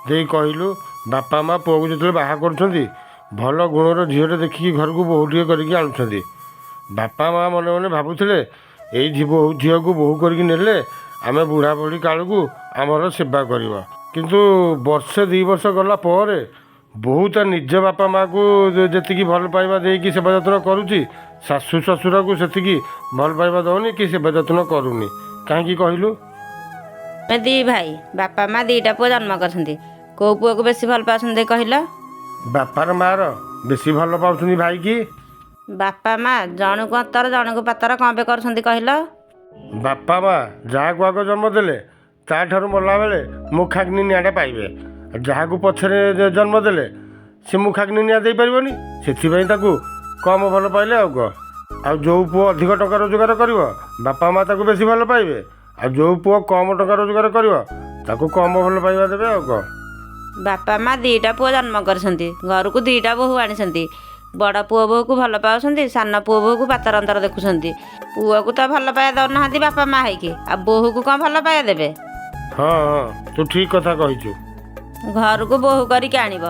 ଦେଇ କହିଲୁ ବାପା ମା ପୁଅକୁ ଯେତେବେଳେ ବାହା କରୁଛନ୍ତି ଭଲ ଗୁଣର ଝିଅଟେ ଦେଖିକି ଘରକୁ ବୋହୂଟିଏ କରିକି ଆଣୁଛନ୍ତି। ବାପା ମା ମନେ ମନେ ଭାବୁଥିଲେ ଏଇ ଝିଅକୁ ବୋହୂ କରିକି ନେଲେ ଆମେ ବୁଢ଼ା ବୁଢ଼ୀ କାଳକୁ ଆମର ସେବା କରିବ। କିନ୍ତୁ ବର୍ଷେ 2 ବର୍ଷ ଗଲା ପରେ ବୋହୂ ତା ନିଜ ବାପା ମାଆକୁ ଯେତିକି ଭଲ ପାଇବା ଦେଇକି ସେବା ଯତ୍ନ କରୁଛି, ଶାଶୁ ଶ୍ୱଶୁରକୁ ସେତିକି ଭଲ ପାଇବା ଦେଉନି କି ସେବା ଯତ୍ନ କରୁନି। କାହିଁକି କହିଲୁ? ଆମେ 2 ଭାଇ, ବାପା ମା 2ଟା ପୁଅ ଜନ୍ମ କରିଛନ୍ତି। କେଉଁ ପୁଅକୁ ବେଶୀ ଭଲ ପାଉଛନ୍ତି କହିଲ? ବାପାର ମାଆର ବେଶୀ ଭଲ ପାଉଛନ୍ତି ଭାଇକି। ବାପା ମା ଜଣକୁ ଅନ୍ତର ଜଣକୁ ପାତର କ'ଣ ପାଇଁ କରୁଛନ୍ତି କହିଲ? ବାପା ମା ଯାହାକୁ ଆଗ ଜନ୍ମ ଦେଲେ ତାଠାରୁ ମଲାବେଳେ ମୁଖାଗ୍ନି ନିଆଁଟା ପାଇବେ। ଯାହାକୁ ପଛରେ ଜନ୍ମ ଦେଲେ ସେ ମୁଖାଗ୍ନି ନିଆଁ ଦେଇପାରିବନି। ସେଥିପାଇଁ ତାକୁ କମ୍ ଭଲ ପାଇଲେ ଆଉ କ'ଣ। ଆଉ ଯେଉଁ ପୁଅ ଅଧିକ ଟଙ୍କା ରୋଜଗାର କରିବ ବାପା ମା ତାକୁ ବେଶୀ ଭଲ ପାଇବେ। ଆଉ ଯେଉଁ ପୁଅ କମ୍ ଟଙ୍କା ରୋଜଗାର କରିବ ତାକୁ କମ୍ ଭଲ ପାଇବା ଦେବେ ଆଉ କ'ଣ। ବାପା ମା 2ଟା ପୁଅ ଜନ୍ମ କରିଛନ୍ତି, ଘରକୁ 2ଟା ବୋହୂ ଆଣିଛନ୍ତି। ବଡ଼ ପୁଅ ବୋହୂକୁ ଭଲ ପାଉଛନ୍ତି, ସାନ ପୁଅ ବୋହୂକୁ ପାତର ଅନ୍ତର ଦେଖୁଛନ୍ତି। ପୁଅକୁ ତ ଭଲ ପାଇବା ଦେଉନାହାନ୍ତି ବାପା ମା ହେଇକି, ଆଉ ବୋହୂକୁ କ'ଣ ଭଲ ପାଇବା ଦେବେ? ହଁ ହଁ, ତୁ ଠିକ୍ କଥା କହିଛୁ। ଘରକୁ ବୋହୂ କରିକି ଆଣିବ,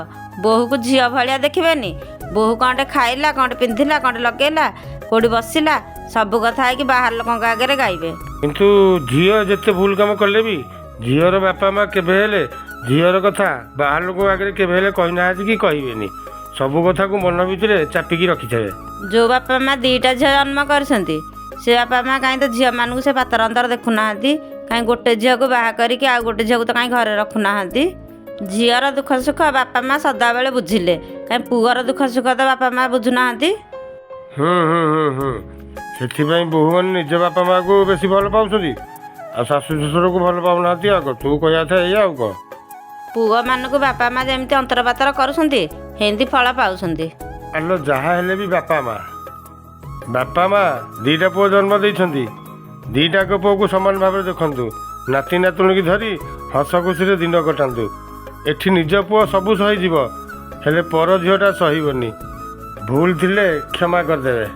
ବୋହୂକୁ ଝିଅ ଭଳିଆ ଦେଖିବେନି। ବୋହୂ କ'ଣଟେ ଖାଇଲା, କ'ଣ ପିନ୍ଧିଲା, କ'ଣ ଲଗେଇଲା, କେଉଁଠି ବସିଲା, ସବୁ କଥା ହେଇକି ବାହାର ଲୋକଙ୍କ ଆଗରେ ଗାଇବେ। କିନ୍ତୁ ଝିଅ ଯେତେ ଭୁଲ କାମ କଲେ ବି ଝିଅର ବାପା ମା କେବେ ହେଲେ ଝିଅର କଥା ବାହାର ଲୋକଙ୍କ ଆଗରେ କେବେ ହେଲେ କହିନାହାନ୍ତି କି କହିବେନି। ସବୁ କଥାକୁ ମନ ଭିତରେ ଚାପିକି ରଖିଥିବେ। ଯେଉଁ ବାପା ମା 2ଟା ଝିଅ ଜନ୍ମ କରିଛନ୍ତି ସେ ବାପା ମା କାହିଁ ତ ଝିଅମାନଙ୍କୁ ସେ ପାତର ଅନ୍ତର ଦେଖୁନାହାନ୍ତି? କାହିଁ ଗୋଟେ ଝିଅକୁ ବାହା କରିକି ଆଉ ଗୋଟେ ଝିଅକୁ ତ କାହିଁ ଘରେ ରଖୁନାହାନ୍ତି? ଝିଅର ଦୁଃଖ ସୁଖ ବାପା ମା ସଦାବେଳେ ବୁଝିଲେ, କାହିଁ ପୁଅର ଦୁଃଖ ସୁଖ ତ ବାପା ମା ବୁଝୁନାହାନ୍ତି। ସେଥିପାଇଁ ବୋହୂମାନେ ନିଜ ବାପା ମାଆକୁ ବେଶୀ ଭଲ ପାଉଛନ୍ତି ଆଉ ଶାଶୁ ଶ୍ୱଶୁରକୁ ଭଲ ପାଉନାହାନ୍ତି। ଆଉ କ'ଣ ତୁ କହିବା କଥା ଏଇଆ ଆଉ କ'ଣ। ପୁଅମାନଙ୍କୁ ବାପା ମା ଯେମିତି ଅନ୍ତରପାତର କରୁଛନ୍ତି ସେମିତି ଫଳ ପାଉଛନ୍ତି। ଆଲୋ ଯାହା ହେଲେ ବି ବାପା ମା 2ଟା ପୁଅ ଜନ୍ମ ଦେଇଛନ୍ତି। 2ଟାଙ୍କ ପୁଅକୁ ସମାନ ଭାବରେ ଦେଖନ୍ତୁ, ନାତି ନାତୁଣୀକି ଧରି ହସ ଖୁସିରେ ଦିନ କଟାନ୍ତୁ। ଏଠି ନିଜ ପୁଅ ସବୁ ସହିଯିବ, ହେଲେ ପର ଝିଅଟା ସହିବନି। ଭୁଲ ଥିଲେ କ୍ଷମା କରିଦେବେ।